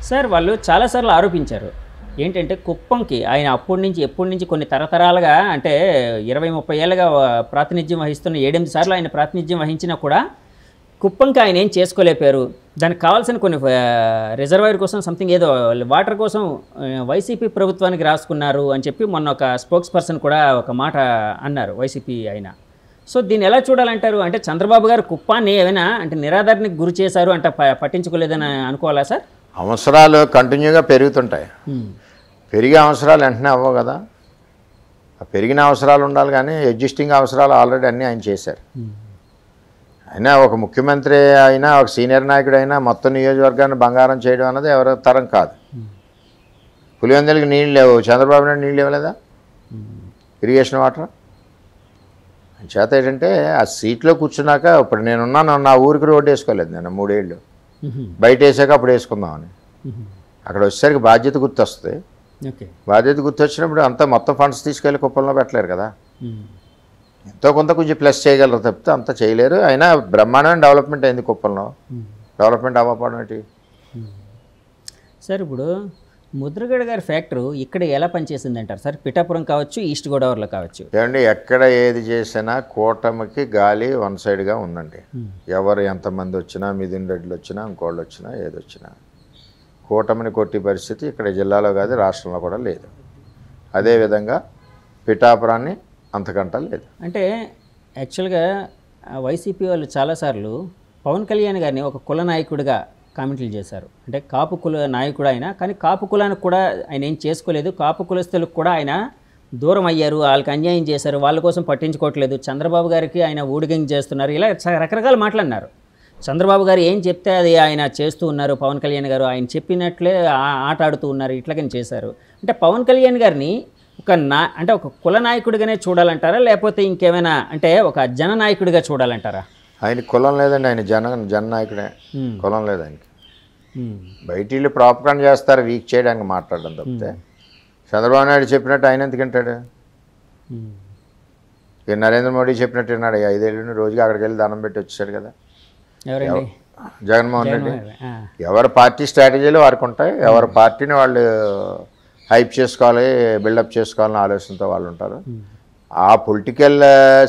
Sir వాళ్ళు చాలాసార్లు ఆరోపించారు ఏంటంటే కుప్పంకి ఆయన ఎప్పటి నుంచి కొన్ని తరతరాలుగా అంటే 20-30 ఏళ్ళుగా ప్రాతినిధ్యం వహిస్తున్న 7-8 సార్లు ఆయన ప్రాతినిధ్యం వహించినా కూడా కుప్పంకి ఆయన ఏం చేసుకోలేపారు. దానికి కావాల్సిన కొన్ని రిజర్వాయర్ కోసం సంథింగ్ ఏదో వాటర్ కోసం వైసీపీ ప్రభుత్వానికి రాసుకున్నారు అని చెప్పి మొన్న ఒక స్పోక్స్ పర్సన్ కూడా ఒక మాట అన్నారు వైసీపీ ఆయన. సో దీన్ని ఎలా చూడాలంటారు? అంటే చంద్రబాబు గారు కుప్పాన్ని ఏమైనా అంటే నిరాధారణకి గురి చేశారు అంటే పట్టించుకోలేదని అనుకోవాలా సార్? అవసరాలు కంటిన్యూగా పెరుగుతుంటాయి. పెరిగే అవసరాలు వెంటనే అవ్వవు కదా. పెరిగిన అవసరాలు ఉండాలి కానీ ఎగ్జిస్టింగ్ అవసరాలు ఆల్రెడీ అన్నీ ఆయన చేశారు. అయినా ఒక ముఖ్యమంత్రి అయినా ఒక సీనియర్ నాయకుడు అయినా మొత్తం నియోజకవర్గాన్ని బంగారం చేయడం అన్నది ఎవరి తరం కాదు. పులివెందులకి నీళ్ళు లేవు, చంద్రబాబు నాయుడు నీళ్ళు ఇవ్వలేదా? ఇరిగేషన్ వాటర్ చేత ఏంటంటే ఆ సీట్లో కూర్చున్నాక ఇప్పుడు నేనున్నాను, నా ఊరికి రోడ్డు వేసుకోలేదు నేను 3 ఏళ్ళు. బయట వేసాక అప్పుడు వేసుకుందామని. అక్కడ వచ్చేసరికి బాధ్యత గుర్తొస్తుంది. బాధ్యత గుర్తొచ్చినప్పుడు అంతా మొత్తం ఫండ్స్ తీసుకెళ్ళి కుప్పంలో పెట్టలేరు కదా. ఎంతో కొంచెం ప్లస్ చేయగలరు తప్పితే అంతా చేయలేరు. అయినా బ్రహ్మాండమైన డెవలప్మెంట్ అయింది కుప్పంలో. డెవలప్మెంట్ అవ్వకపోవడం ఏంటి సార్? ఇప్పుడు ముద్రగడ గారి ఫ్యాక్టరీ ఇక్కడ ఎలా పనిచేసింది అంటారు సార్? పిఠాపురం కావచ్చు, ఈస్ట్ గోదావరిలో కావచ్చు. ఏమండి ఎక్కడ ఏది చేసినా కూటమికి గాలి వన్ సైడ్గా ఉందండి. ఎవరు ఎంతమంది వచ్చినా, మిథున్ రెడ్డిలు వచ్చినా, ఇంకోళ్ళు వచ్చినా, ఏది వచ్చినా కూటమిని కొట్టి పరిస్థితి ఇక్కడ జిల్లాలో కాదు రాష్ట్రంలో కూడా లేదు. అదేవిధంగా పిఠాపురాన్ని అంతకంట లేదు. అంటే యాక్చువల్గా వైసీపీ వాళ్ళు చాలాసార్లు పవన్ కళ్యాణ్ గారిని ఒక కుల నాయకుడిగా కామెంట్లు చేశారు. అంటే కాపు కుల నాయకుడు ఆయన, కానీ కాపు కులానికి కూడా ఆయన ఏం చేసుకోలేదు. కాపు కులస్తులకు కూడా ఆయన దూరం అయ్యారు, వాళ్ళకి అన్యాయం చేశారు, వాళ్ళ కోసం పట్టించుకోవట్లేదు, చంద్రబాబు గారికి ఆయన ఊడిగంగి చేస్తున్నారు, ఇలా రకరకాల మాట్లాడినారు. చంద్రబాబు గారు ఏం చెప్తే అది ఆయన చేస్తూ ఉన్నారు, పవన్ కళ్యాణ్ గారు ఆయన చెప్పినట్లే ఆట ఆడుతూ ఉన్నారు, ఇట్లాగని చేశారు. అంటే పవన్ కళ్యాణ్ గారిని అంటే ఒక కుల నాయకుడిగానే చూడాలంటారా, లేకపోతే ఇంకేమైనా అంటే ఒక జననాయకుడిగా చూడాలంటారా? ఆయన కులం లేదండి, ఆయన జననాయకుడే. కులం లేదు ఆయనకి. బయట వీళ్ళు ప్రాపకాండ చేస్తారు వీక్ చేయడానికి మాట్లాడడం తప్పితే చంద్రబాబు నాయుడు చెప్పినట్టు ఆయన ఎందుకంటాడు? ఇక నరేంద్ర మోడీ చెప్పినట్టు విన్నాడు. 5 ఏళ్ళు రోజుకి అక్కడికి వెళ్ళి దండం పెట్టి వచ్చేసాడు కదా జగన్మోహన్ రెడ్డి. ఎవరి పార్టీ స్ట్రాటజీలు వారికి ఉంటాయి. ఎవరి పార్టీని వాళ్ళు హైప్ చేసుకోవాలి, బిల్డప్ చేసుకోవాలని ఆలోచనతో వాళ్ళు ఉంటారు. ఆ పొలిటికల్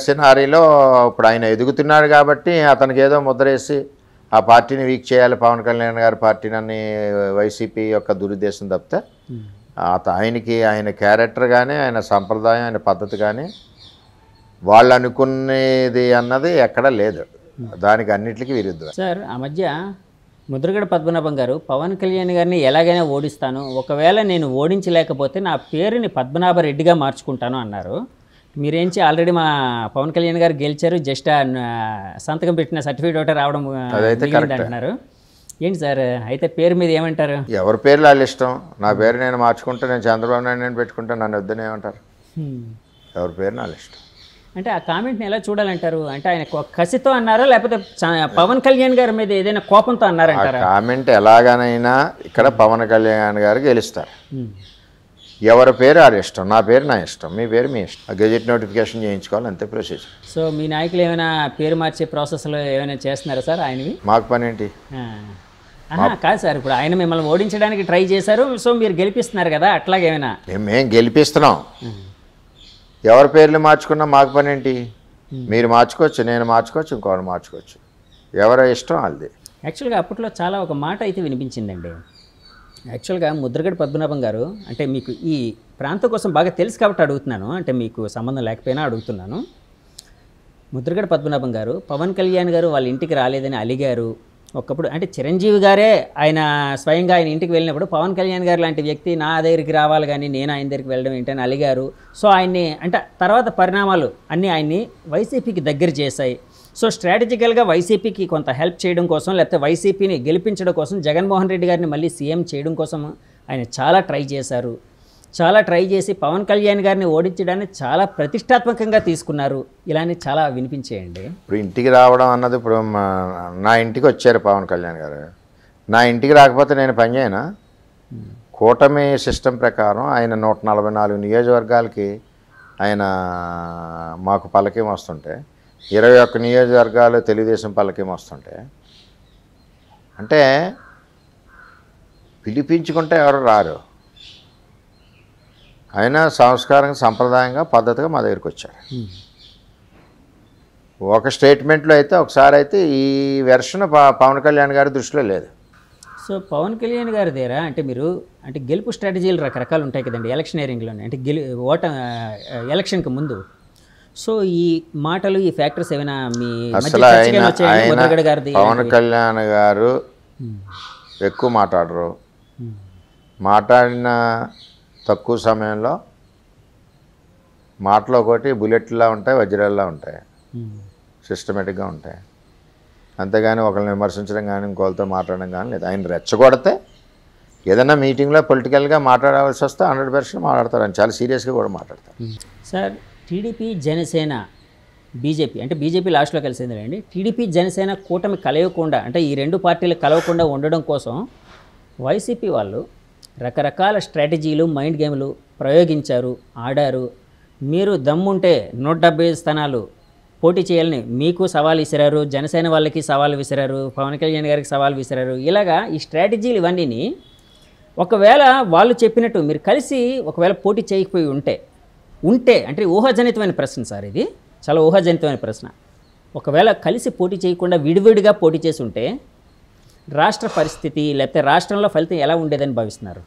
సినారీలో ఇప్పుడు ఆయన ఎదుగుతున్నాడు కాబట్టి అతనికి ఏదో ముద్రేసి ఆ పార్టీని వీక్ చేయాలి పవన్ కళ్యాణ్ గారి పార్టీని అని వైసీపీ యొక్క దురుద్దేశం తప్పితే ఆయనకి ఆయన క్యారెక్టర్ కానీ ఆయన సంప్రదాయం ఆయన పద్ధతి కానీ వాళ్ళు అనుకునేది అన్నది ఎక్కడా లేదు. దానికి అన్నిటికీ విరుద్ధం. సార్ ఆ మధ్య ముద్రగడ పద్మనాభం గారు పవన్ కళ్యాణ్ గారిని ఎలాగైనా ఓడిస్తాను, ఒకవేళ నేను ఓడించలేకపోతే నా పేరుని పద్మనాభరెడ్డిగా మార్చుకుంటాను అన్నారు. మీరేంచి ఆల్రెడీ మా పవన్ కళ్యాణ్ గారు గెలిచారు, జస్ట్ సంతకం పెట్టిన సర్టిఫికేట్ ఒకటే రావడం అంటున్నారు. ఏంటి సార్ అయితే పేరు మీద ఏమంటారు? ఎవరి పేర్లు వాళ్ళు ఇష్టం. నా పేరు నేను మార్చుకుంటే నేను చంద్రబాబు నాయుడు నేను పెట్టుకుంటే నన్ను వద్దని ఏమంటారు? ఎవరి పేరు వాళ్ళు ఇష్టం. అంటే ఆ కామెంట్ని ఎలా చూడాలంటారు? అంటే ఆయన కసితో అన్నారా, లేకపోతే పవన్ కళ్యాణ్ గారి మీద ఏదైనా కోపంతో అన్నారంటారా? కామెంట్ ఎలాగనైనా ఇక్కడ పవన్ కళ్యాణ్ గారు గెలుస్తారు. ఎవరి పేరు వాళ్ళ ఇష్టం. నా పేరు నా ఇష్టం, మీ పేరు మీ ఇష్టం. గెజెట్ నోటిఫికేషన్ చేయించుకోవాలి అంతే ప్రొసీజర్. సో మీ నాయకులు ఏమైనా పేరు మార్చే ప్రాసెస్లో ఏమైనా చేస్తున్నారా సార్ ఆయనవి? మాకు పని ఏంటి? కాదు సార్, ఇప్పుడు ఆయన మిమ్మల్ని ఓడించడానికి ట్రై చేశారు, సో మీరు గెలిపిస్తున్నారు కదా, అట్లాగేమైనా? మేము గెలిపిస్తున్నాం. ఎవరి పేర్లు మార్చుకున్నా మాకు పని ఏంటి? మీరు మార్చుకోవచ్చు, నేను మార్చుకోవచ్చు, ఇంకోటి మార్చుకోవచ్చు. ఎవరి ఇష్టం వాళ్ళది. యాక్చువల్గా అప్పట్లో చాలా ఒక మాట అయితే వినిపించిందండి. యాక్చువల్గా ముద్రగడ పద్మనాభం గారు అంటే మీకు ఈ ప్రాంతం కోసం బాగా తెలుసు కాబట్టి అడుగుతున్నాను, అంటే మీకు సంబంధం లేకపోయినా అడుగుతున్నాను. ముద్రగడ పద్మనాభం గారు పవన్ కళ్యాణ్ గారు వాళ్ళ ఇంటికి రాలేదని అలిగారు. ఒకప్పుడు అంటే చిరంజీవి గారే ఆయన స్వయంగా ఆయన ఇంటికి వెళ్ళినప్పుడు పవన్ కళ్యాణ్ గారు లాంటి వ్యక్తి నా దగ్గరికి రావాలి కానీ నేను ఆయన దగ్గరికి వెళ్ళడం ఏంటని అలిగారు. సో ఆయన్ని అంటే తర్వాత పరిణామాలు అన్నీ ఆయన్ని వైసీపీకి దగ్గర చేశాయి. సో స్ట్రాటజికల్గా వైసీపీకి కొంత హెల్ప్ చేయడం కోసం, లేకపోతే వైసీపీని గెలిపించడం కోసం, జగన్మోహన్ రెడ్డి గారిని మళ్ళీ సీఎం చేయడం కోసం ఆయన చాలా ట్రై చేశారు. చాలా ట్రై చేసి పవన్ కళ్యాణ్ గారిని ఓడించడాన్ని చాలా ప్రతిష్టాత్మకంగా తీసుకున్నారు. ఇలానే చాలా వినిపించేయండి. ఇప్పుడు ఇంటికి రావడం అన్నది ఇప్పుడు నా ఇంటికి వచ్చారు పవన్ కళ్యాణ్ గారు. నా ఇంటికి రాకపోతే నేను పని చేయనా? కూటమి సిస్టమ్ ప్రకారం ఆయన 144 నియోజకవర్గాలకి ఆయన మాకు పల్లకీం వస్తుంటే 21 నియోజకవర్గాలు తెలుగుదేశం పల్లకీం వస్తుంటే అంటే పిలిపించుకుంటే ఎవరు రారు. అయినా సంస్కారంగా సంప్రదాయంగా పద్ధతిగా మా దగ్గరికి వచ్చారు. ఒక స్టేట్మెంట్లో అయితే ఒకసారి అయితే ఈ వెర్షన్ పవన్ కళ్యాణ్ గారి దృష్టిలో లేదు. సో పవన్ కళ్యాణ్ గారి దగ్గర అంటే మీరు అంటే గెలుపు స్ట్రాటజీలు రకరకాలు ఉంటాయి కదండి ఎలక్షనీరింగ్లోనే, అంటే ఎలక్షన్కి ముందు. సో ఈ మాటలు ఈ ఫ్యాక్టర్స్ ఏమైనా మీ అసలు పవన్ కళ్యాణ్ గారు ఎక్కువ మాట్లాడరు. మాట్లాడిన తక్కువ సమయంలో మాటలు ఒకటి బుల్లెట్లా ఉంటాయి, వజ్రాల్లా ఉంటాయి, సిస్టమేటిక్గా ఉంటాయి. అంతేగాని ఒకరిని విమర్శించడం కానీ ఇంకోళ్ళతో మాట్లాడడం కానీ లేదు. ఆయన రెచ్చగొడితే ఏదైనా మీటింగ్లో పొలిటికల్గా మాట్లాడవలసి వస్తే 100% మాట్లాడతారు. ఆయన చాలా సీరియస్గా కూడా మాట్లాడతారు. సార్ టీడీపీ జనసేన బీజేపీ అంటే బీజేపీ లాస్ట్లో కలిసింది అండి. టీడీపీ జనసేన కూటమి కలవకుండా అంటే ఈ రెండు పార్టీలు కలవకుండా ఉండడం కోసం వైసీపీ వాళ్ళు రకరకాల స్ట్రాటజీలు మైండ్ గేమ్లు ప్రయోగించారు, ఆడారు. మీరు దమ్ముంటే 175 స్థానాలు పోటీ చేయాలని మీకు సవాల్ విసిరారు, జనసేన వాళ్ళకి సవాల్ విసిరారు, పవన్ కళ్యాణ్ గారికి సవాల్ విసిరారు. ఇలాగా ఈ స్ట్రాటజీలు ఇవన్నీ ఒకవేళ వాళ్ళు చెప్పినట్టు మీరు కలిసి ఒకవేళ పోటీ చేయకపోయి ఉంటే అంటే ఊహాజనితమైన ప్రశ్న సార్, ఇది చాలా ఊహాజనితమైన ప్రశ్న. ఒకవేళ కలిసి పోటీ చేయకుండా విడివిడిగా పోటీ చేసి ఉంటే రాష్ట్ర పరిస్థితి లేకపోతే రాష్ట్రంలో ఫలితం ఎలా ఉండేదని భావిస్తున్నారు?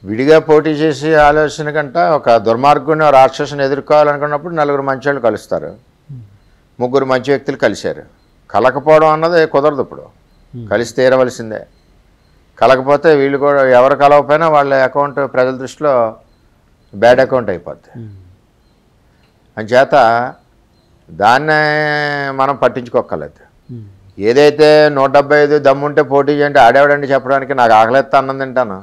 విడిగా పోటీ చేసే ఆలోచన కంటే ఒక దుర్మార్గుని రాక్షసుని ఎదుర్కోవాలనుకున్నప్పుడు 4 మంచి వాళ్ళు కలుస్తారు. 3 మంచి వ్యక్తులు కలిశారు. కలకపోవడం అన్నది కుదరదు. ఇప్పుడు కలిసి తీరవలసిందే. కలకపోతే వీళ్ళు కూడా ఎవరు కలవకపోయినా వాళ్ళ అకౌంట్ ప్రజల దృష్టిలో బ్యాడ్ అకౌంట్ అయిపోద్ది. అంచేత దాన్నే మనం పట్టించుకోక్కర్లేదు. ఏదైతే 175 దమ్ముంటే పోటీ చేయండి ఆడేవాడండి చెప్పడానికి నాకు ఆకలిస్తా అన్నం తింటాను,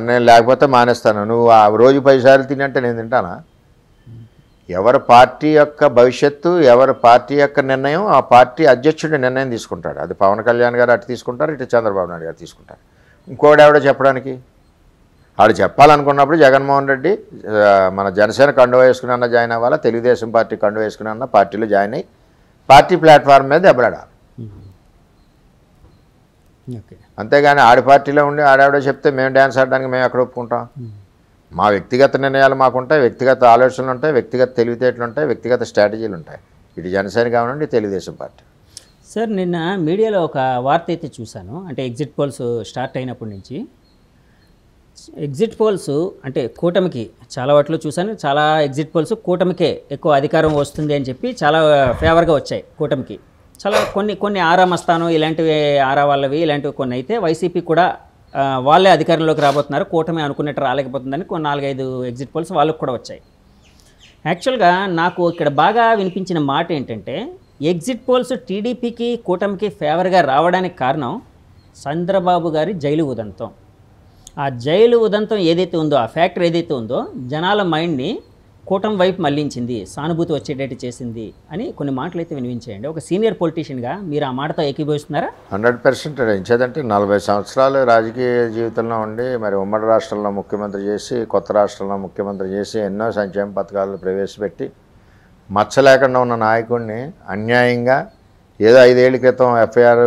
నేను లేకపోతే మానేస్తాను, నువ్వు ఆ రోజు 10 సార్లు తినంటే నేను తింటానా? ఎవరి పార్టీ యొక్క భవిష్యత్తు, ఎవరి పార్టీ యొక్క నిర్ణయం ఆ పార్టీ అధ్యక్షుడి నిర్ణయం తీసుకుంటాడు. అది పవన్ కళ్యాణ్ గారు అటు తీసుకుంటారు, ఇటు చంద్రబాబు నాయుడు గారు తీసుకుంటారు. ఇంకోటి ఎవడో చెప్పడానికి ఆడు చెప్పాలనుకున్నప్పుడు జగన్మోహన్ రెడ్డి మన జనసేన కండువా వేసుకుని అన్న జాయిన్ అవ్వాలా, తెలుగుదేశం పార్టీ కండువా వేసుకుని అన్న పార్టీలో జాయిన్ అయ్యి పార్టీ ప్లాట్ఫామ్ మీద దెబ్బలాడాలి. అంతేగాని ఆడి పార్టీలో ఉండి ఆడావిడ చెప్తే మేము డ్యాన్స్ ఆడడానికి మేము ఎక్కడ ఒప్పుకుంటాం? మా వ్యక్తిగత నిర్ణయాలు మాకుంటాయి, వ్యక్తిగత ఆలోచనలు ఉంటాయి, వ్యక్తిగత తెలివితేటలు ఉంటాయి, వ్యక్తిగత స్ట్రాటజీలు ఉంటాయి. ఇటు జనసేన కావాలండి తెలుగుదేశం పార్టీ. సార్ నిన్న మీడియాలో ఒక వార్త అయితే చూశాను, అంటే ఎగ్జిట్ పోల్స్ స్టార్ట్ అయినప్పటి నుంచి ఎగ్జిట్ పోల్స్ అంటే కూటమికి చాలా వాటిలో చూశాను, చాలా ఎగ్జిట్ పోల్స్ కూటమికే ఎక్కువ అధికారం వస్తుంది అని చెప్పి చాలా ఫేవర్గా వచ్చాయి కూటమికి. చాలా కొన్ని ఆరా మస్తాను ఇలాంటివి ఆరా వాళ్ళవి ఇలాంటివి కొన్ని అయితే వైసీపీ కూడా వాళ్ళే అధికారంలోకి రాబోతున్నారు, కూటమి అనుకున్నట్టు రాలేకపోతుందని 4-5 ఎగ్జిట్ పోల్స్ వాళ్ళకు కూడా వచ్చాయి. యాక్చువల్గా నాకు ఇక్కడ బాగా వినిపించిన మాట ఏంటంటే ఎగ్జిట్ పోల్స్ టీడీపీకి కూటమికి ఫేవర్గా రావడానికి కారణం చంద్రబాబు గారి జైలు ఉదంతం. ఆ జైలు ఉదంతం ఏదైతే ఉందో, ఆ ఫ్యాక్టర్ ఏదైతే ఉందో జనాల మైండ్ని కూటమి వైపు మళ్లించింది, సానుభూతి వచ్చేటట్టు చేసింది అని కొన్ని మాటలు అయితే వినిపించేయండి. ఒక సీనియర్ పొలిటీషియన్గా మీరు ఆ మాటతో ఏకీభవిస్తున్నారా? 100% ఎంచేదంటే 40 సంవత్సరాలు రాజకీయ జీవితంలో ఉండి మరి ఉమ్మడి రాష్ట్రంలో ముఖ్యమంత్రి చేసి కొత్త రాష్ట్రంలో ముఖ్యమంత్రి చేసి ఎన్నో సంక్షేమ పథకాలు ప్రవేశపెట్టి మచ్చ లేకుండా ఉన్న నాయకుడిని అన్యాయంగా ఏదో 5 ఏళ్ల క్రితం ఎఫ్ఐఆర్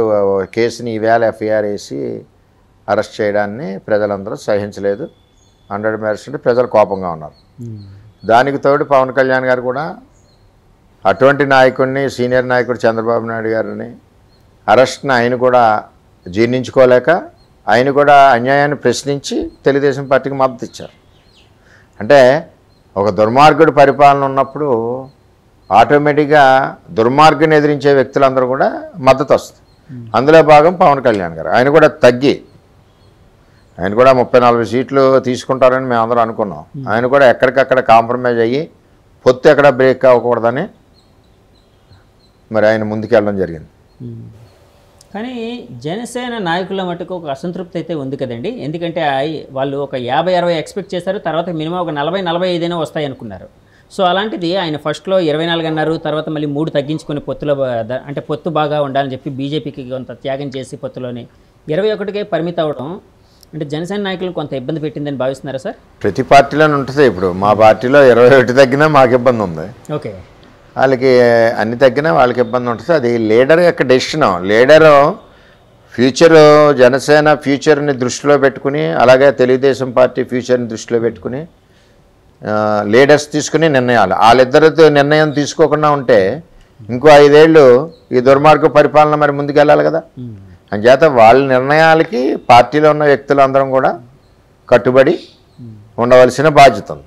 కేసుని ఈవేళ ఎఫ్ఐఆర్ వేసి అరెస్ట్ చేయడాన్ని ప్రజలందరూ సహించలేదు. 100% ప్రజలు కోపంగా ఉన్నారు. దానికి తోడు పవన్ కళ్యాణ్ గారు కూడా అటువంటి నాయకుడిని, సీనియర్ నాయకుడు చంద్రబాబు నాయుడు గారిని అరెస్ట్ని ఆయన కూడా జీర్ణించుకోలేక ఆయన కూడా అన్యాయాన్ని ప్రశ్నించి తెలుగుదేశం పార్టీకి మద్దతు ఇచ్చారు. అంటే ఒక దుర్మార్గుడి పరిపాలన ఉన్నప్పుడు ఆటోమేటిక్గా దుర్మార్గుని ఎదిరించే వ్యక్తులందరూ కూడా మద్దతు వస్తుంది. అందులో భాగం పవన్ కళ్యాణ్ గారు. ఆయన కూడా ఆయన కూడా 34 సీట్లు తీసుకుంటారని మేము అందరూ అనుకున్నాం. ఆయన కూడా ఎక్కడికక్కడ కాంప్రమైజ్ అయ్యి పొత్తు ఎక్కడ బ్రేక్ అవ్వకూడదని మరి ఆయన ముందుకెళ్ళడం జరిగింది. కానీ జనసేన నాయకుల మటుకు ఒక అసంతృప్తి అయితే ఉంది కదండి. ఎందుకంటే వాళ్ళు ఒక 50-60 ఎక్స్పెక్ట్ చేశారు, తర్వాత మినిమం ఒక 40-45 వస్తాయి అనుకున్నారు. సో అలాంటిది ఆయన ఫస్ట్లో 24 అన్నారు, తర్వాత మళ్ళీ 3 తగ్గించుకొని పొత్తులో అంటే పొత్తు బాగా ఉండాలని చెప్పి బీజేపీకి కొంత త్యాగం చేసి పొత్తులోని 21కే పరిమితం అవ్వడం అంటే జనసేన నాయకులు కొంత ఇబ్బంది పెట్టిందని భావిస్తున్నారా సార్? ప్రతి పార్టీలోనే ఉంటుంది. ఇప్పుడు మా పార్టీలో 21 తగ్గినా మాకు ఇబ్బంది ఉంది. ఓకే, వాళ్ళకి అన్ని తగ్గినా వాళ్ళకి ఇబ్బంది ఉంటుంది. అది లీడర్ యొక్క డెసిషన్. లీడరు ఫ్యూచర్ జనసేన ఫ్యూచర్ని దృష్టిలో పెట్టుకుని, అలాగే తెలుగుదేశం పార్టీ ఫ్యూచర్ని దృష్టిలో పెట్టుకుని లీడర్స్ తీసుకుని నిర్ణయాలు, వాళ్ళిద్దరితో నిర్ణయం తీసుకోకుండా ఉంటే ఇంకో 5 ఏళ్ళు ఈ దుర్మార్గ పరిపాలన మరి ముందుకెళ్ళాలి కదా. అంచేత వాళ్ళ నిర్ణయాలకి పార్టీలో ఉన్న వ్యక్తులందరం కూడా కట్టుబడి ఉండవలసిన బాధ్యత ఉంది.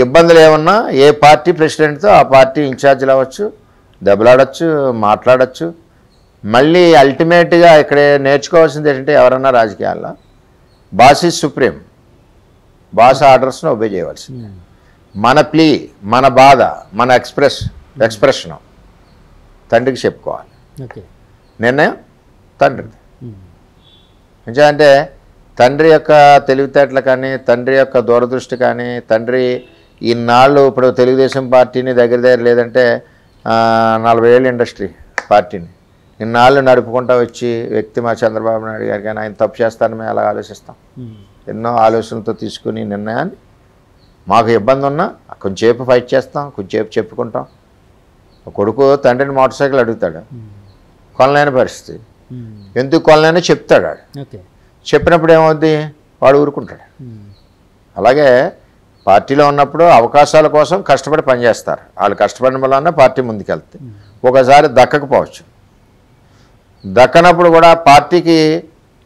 ఇబ్బందులు ఏమన్నా ఏ పార్టీ ప్రెసిడెంట్తో ఆ పార్టీ ఇన్ఛార్జీలు అవ్వచ్చు, దెబ్బలాడచ్చు, మాట్లాడచ్చు. మళ్ళీ అల్టిమేట్గా ఇక్కడ నేర్చుకోవాల్సింది ఏంటంటే, ఎవరన్నా రాజకీయాల్లో బాస్ ఈజ్ సుప్రీం, బాస్ ఆర్డర్స్ను ఒబే చేయవలసింది. మన ప్లీ, మన బాధ, మన ఎక్స్ప్రెషను తండ్రికి చెప్పుకోవాలి. నిర్ణయం తండ్రిది. అంటే తండ్రి యొక్క తెలివితేటలు కానీ, తండ్రి యొక్క దూరదృష్టి కానీ, తండ్రి ఇన్నాళ్ళు ఇప్పుడు తెలుగుదేశం పార్టీని దగ్గర లేదంటే 40 ఏళ్ళు ఇండస్ట్రీ పార్టీని ఇన్నాళ్ళు నడుపుకుంటూ వచ్చి వ్యక్తి మా చంద్రబాబు నాయుడు గారు, కానీ ఆయన తప్పు చేస్తారని మేము అలా ఆలోచిస్తాం. ఎన్నో ఆలోచనలతో తీసుకుని నిర్ణయాన్ని, మాకు ఇబ్బంది ఉన్నా కొంచెంసేపు ఫైట్ చేస్తాం, కొంచెంసేపు చెప్పుకుంటాం. కొడుకు తండ్రిని మోటార్ సైకిల్ అడుగుతాడు, కొనలేని పరిస్థితి, ఎందుకు కొనలేని చెప్తాడు. చెప్పినప్పుడు ఏమవుద్ది, వాడు ఊరుకుంటాడు. అలాగే పార్టీలో ఉన్నప్పుడు అవకాశాల కోసం కష్టపడి పనిచేస్తారు. వాళ్ళు కష్టపడిన వల్ల పార్టీ ముందుకెళ్తుంది. ఒకసారి దక్కకపోవచ్చు, దక్కనప్పుడు కూడా పార్టీకి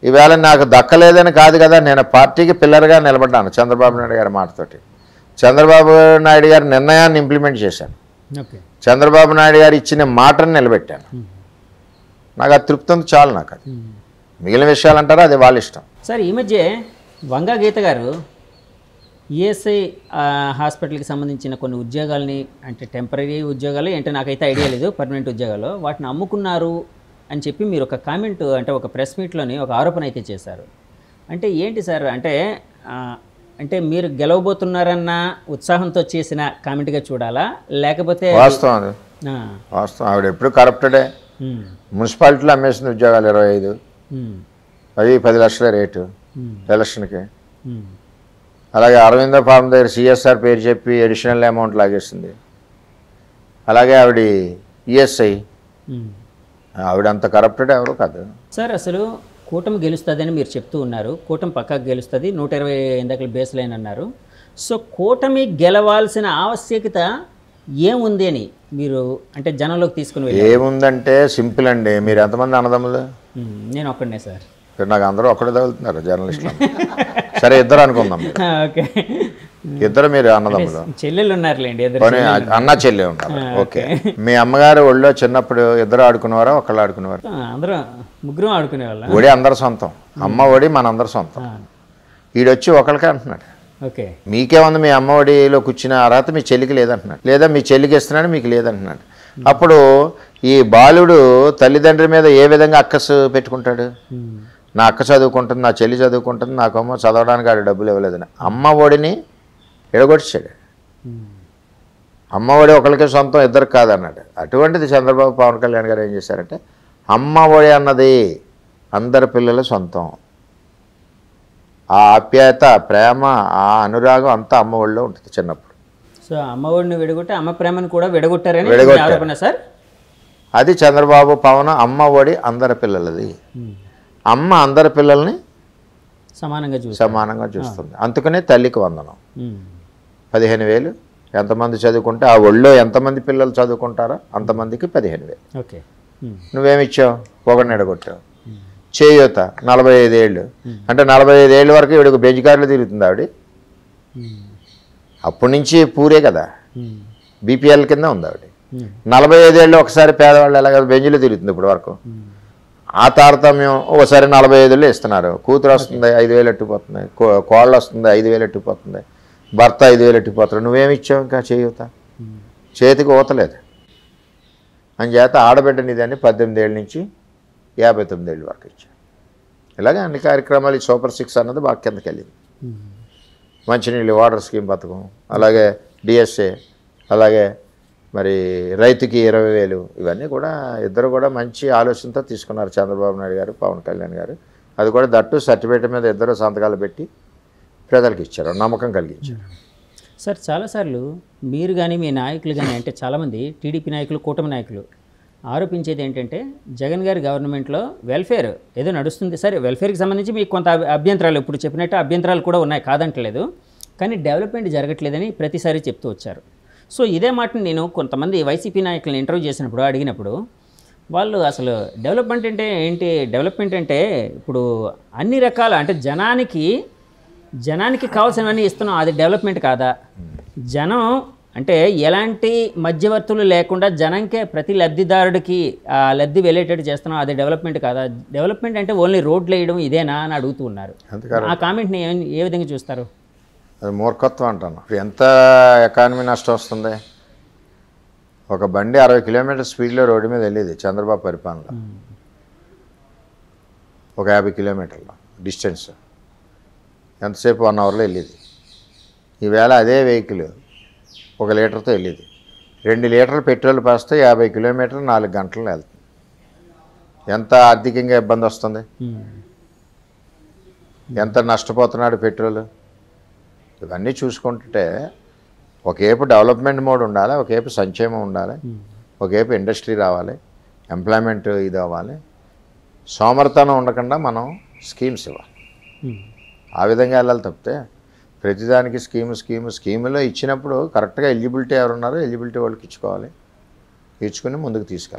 ఈవేళ నాకు దక్కలేదని కాదు కదా, నేను పార్టీకి పిల్లర్గా నిలబడ్డాను చంద్రబాబు నాయుడు గారి మాటతోటి. చంద్రబాబు నాయుడు గారి నిర్ణయాన్ని ఇంప్లిమెంట్ చేశాను, చంద్రబాబు నాయుడు గారు ఇచ్చిన మాటను నిలబెట్టాను. నాకు అది తృప్తి ఉంది, చాలు నాకు. అది మిగిలిన విషయాలు అంటారా, అది వాళ్ళ ఇష్టం. సార్, ఈ మధ్య వంగా గీత గారు ఈఎస్ఐ హాస్పిటల్కి సంబంధించిన కొన్ని ఉద్యోగాల్ని, అంటే టెంపరీ ఉద్యోగాలు ఏంటో నాకైతే ఐడియా లేదు, పర్మనెంట్ ఉద్యోగాలు, వాటిని అమ్ముకున్నారు అని చెప్పి మీరు ఒక కామెంట్, అంటే ఒక ప్రెస్ మీట్లోని ఒక ఆరోపణ అయితే చేశారు. అంటే ఏంటి సార్, అంటే మీరు గెలవబోతున్నారన్న ఉత్సాహంతో చేసిన కామెంట్గా చూడాలా, లేకపోతే వాస్తవం? వాస్తవం. ఆవిడ ఎప్పుడు కరప్టెడే. మున్సిపాలిటీలో అమ్మేసిన ఉద్యోగాలు 25, అది 10 లక్షల రేటు ఎలక్షన్కి. అలాగే అరవింద ఫార్మ్ దగ్గర సిఎస్ఆర్ పేరు చెప్పి అడిషనల్ అమౌంట్ లాగేస్తుంది. అలాగే ఆవిడ ఈఎస్ఐ, ఆవిడ అంత కరప్టెడ్ ఎవరు కాదు సార్. అసలు కూటమి గెలుస్తుందని మీరు చెప్తూ ఉన్నారు, కూటమి పక్కా గెలుస్తుంది, 120 ఇందాక బేస్ లైన్ అన్నారు. సో కూటమి గెలవాల్సిన ఆవశ్యకత ఏముంది అని మీరు అంటే జనంలోకి తీసుకుని వెళ్ళారు? ఏముందంటే సింపుల్ అండి. మీరు ఎంతమంది అన్నదమ్ములు? నేను ఒక్కడనే సార్. నాకు అందరూ ఒక్కడే తగులుతున్నారు జర్నలిస్టులు. సరే, ఇద్దరు అనుకుందాం. ఓకే, ఇద్దరు మీరు అన్నదమ్ములు. చెల్లెళ్ళు ఉన్నారులేండి, అన్న చెల్లె ఉన్నారు. ఓకే. మీ అమ్మగారు ఒళ్ళో చిన్నప్పుడు ఇద్దరు ఆడుకునేవారా, ఒకళ్ళు ఆడుకునేవారు? అందరూ ముగ్గురు ఆడుకునేవాళ్ళం. ఒడి అందరు సొంతం, అమ్మ ఒడి మనందరు సొంతం. ఈడొచ్చి ఒకరికే అంటున్నాడు. ఓకే, మీకేముంది, మీ అమ్మ ఒడిలో కూర్చున్న అర్హత మీ చెల్లికి లేదంటున్నాడు, లేదా మీ చెల్లికి ఇస్తున్నాడు మీకు లేదంటున్నాడు. అప్పుడు ఈ బాలుడు తల్లిదండ్రుల మీద ఏ విధంగా అక్కసు పెట్టుకుంటాడు? నా అక్క చదువుకుంటుంది, నా చెల్లి చదువుకుంటుంది, నాకమ్మ చదవడానికి ఆడు డబ్బులు ఇవ్వలేదని అమ్మ ఒడిని ఎడగొట్టాడు. అమ్మ ఒడి ఒకరికే సొంతం, ఇద్దరికి కాదన్నాడు. అటువంటిది చంద్రబాబు పవన్ కళ్యాణ్ గారు ఏం చేశారంటే, అమ్మ ఒడి అన్నది అందరి పిల్లల సొంతం. ఆ ఆప్యాయత, ప్రేమ, ఆ అనురాగం అంతా అమ్మ ఒడిలో ఉంటుంది చిన్నప్పుడు. సో అమ్మ ఒడిని విడగొట్టి అమ్మ ప్రేమను కూడా విడగొట్టారని ఆరోపణ సార్. అది చంద్రబాబు పవన్ అమ్మ ఒడి అందరి పిల్లలది. అమ్మ అందరి పిల్లల్ని సమానంగా చూస్తుంది. అందుకనే తల్లికి వందనం. 15,000 ఎంతమంది చదువుకుంటే ఆ ఒళ్ళో ఎంతమంది పిల్లలు చదువుకుంటారో అంతమందికి 15,000. ఓకే, నువ్వేమిచ్చావు? ఒకరిని ఎడగొట్టావు. చేయూత 45 ఏళ్ళు అంటే 45 ఏళ్ళ వరకు ఇవిడికి బెంజ్కార్లు తిరుగుతుంది ఆవిడ. అప్పటి నుంచి పూరే కదా, బీపీఎల్ కింద ఉంది ఆవిడ. 45 ఏళ్ళు ఒకసారి పేదవాళ్ళు ఎలాగ బెంజ్లో తిరుగుతుంది ఇప్పటి వరకు. ఆ తారతమ్యం ఒకసారి 45 ఇస్తున్నారు. కూతురు వస్తుంది 5,000 ఎట్టిపోతుంది, కోళ్ళు వస్తుంది 5,000 ఎట్టిపోతుంది, భర్త 5,000 ఎట్టిపోతాడు. నువ్వేమిచ్చావు? ఇంకా చేయూత చేతికి ఊతలేదు. అంచేత ఆడబిడ్డనిదని 18 ఏళ్ళ నుంచి 59 ఏళ్ళ వరకు ఇచ్చారు. ఇలాగే అన్ని కార్యక్రమాలు. సూపర్ 6 అన్నది బాగా కిందకి వెళ్ళింది. మంచినీళ్ళు వాటర్ స్కీమ్ పథకం, అలాగే డిఎస్ఏ, అలాగే మరి రైతుకి 20,000, ఇవన్నీ కూడా ఇద్దరు కూడా మంచి ఆలోచనతో తీసుకున్నారు చంద్రబాబు నాయుడు గారు, పవన్ కళ్యాణ్ గారు. అది కూడా దట్టు సర్టిఫికేట్ మీద ఇద్దరు సంతకాలు పెట్టి ప్రజలకు ఇచ్చారు, నమ్మకం కలిగించారు. సార్ చాలాసార్లు మీరు కానీ మీ నాయకులు కానీ, అంటే చాలామంది టీడీపీ నాయకులు, కూటమి నాయకులు ఆరోపించేది ఏంటంటే జగన్ గారి గవర్నమెంట్లో వెల్ఫేర్ ఏదో నడుస్తుంది, సరే వెల్ఫేర్కి సంబంధించి మీకు కొంత అభ్యంతరాలు ఇప్పుడు చెప్పినట్టు అభ్యంతరాలు కూడా ఉన్నాయి, కాదంటలేదు, కానీ డెవలప్మెంట్ జరగట్లేదని ప్రతిసారి చెప్తూ వచ్చారు. సో ఇదే మాటని నేను కొంతమంది వైసీపీ నాయకులను ఇంటర్వ్యూ చేసినప్పుడు అడిగినప్పుడు వాళ్ళు అసలు డెవలప్మెంట్ అంటే ఏంటి, డెవలప్మెంట్ అంటే ఇప్పుడు అన్ని రకాల అంటే జనానికి కావాల్సినవన్నీ ఇస్తున్నాం, అది డెవలప్మెంట్ కాదా? జనం అంటే ఎలాంటి మధ్యవర్తులు లేకుండా జనంకే ప్రతి లబ్ధిదారుడికి ఆ లబ్ధి వెళ్ళేటట్టు చేస్తున్నాం, అది డెవలప్మెంట్ కాదా? డెవలప్మెంట్ అంటే ఓన్లీ రోడ్లు వేయడం ఇదేనా అని అడుగుతూ ఉన్నారు. ఆ కామెంట్ని ఏ విధంగా చూస్తారు? అది మూర్ఖత్వం అంటాను. ఎంత ఎకానమీ నష్టం వస్తుంది? ఒక బండి 60 కిలోమీటర్ స్పీడ్లో రోడ్డు మీద వెళ్ళేది చంద్రబాబు పరిపాలనలో, ఒక 50 కిలోమీటర్ల డిస్టెన్స్ ఎంతసేపు 1 అవర్లో వెళ్ళేది. ఈవేళ అదే వెహికల్ 1 లీటర్తో వెళ్ళేది. 2 లీటర్లు పెట్రోల్ పోస్తే 50 కిలోమీటర్లు 4 గంటలు వెళ్తుంది. ఎంత ఆర్థికంగా ఇబ్బంది వస్తుంది, ఎంత నష్టపోతున్నాడు పెట్రోల్. ఇవన్నీ చూసుకుంటుంటే ఒకవైపు డెవలప్మెంట్ మోడ్ ఉండాలి, ఒకవైపు సంక్షేమం ఉండాలి, ఒకవైపు ఇండస్ట్రీ రావాలి, ఎంప్లాయ్మెంట్ ఇది అవ్వాలి. సోమరితనం ఉండకుండా మనం స్కీమ్స్ ఇవ్వాలి, ఆ విధంగా వెళ్ళాలి తప్పితే ప్రతిదానికి స్కీములో ఇచ్చినప్పుడు కరెక్ట్గా ఎలిజిబిలిటీ ఎవరున్నారో ఎలిజిబిలిటీ వాళ్ళకి ఇచ్చుకోవాలి, ఇచ్చుకుని ముందుకు తీసుకెళ్ళాలి.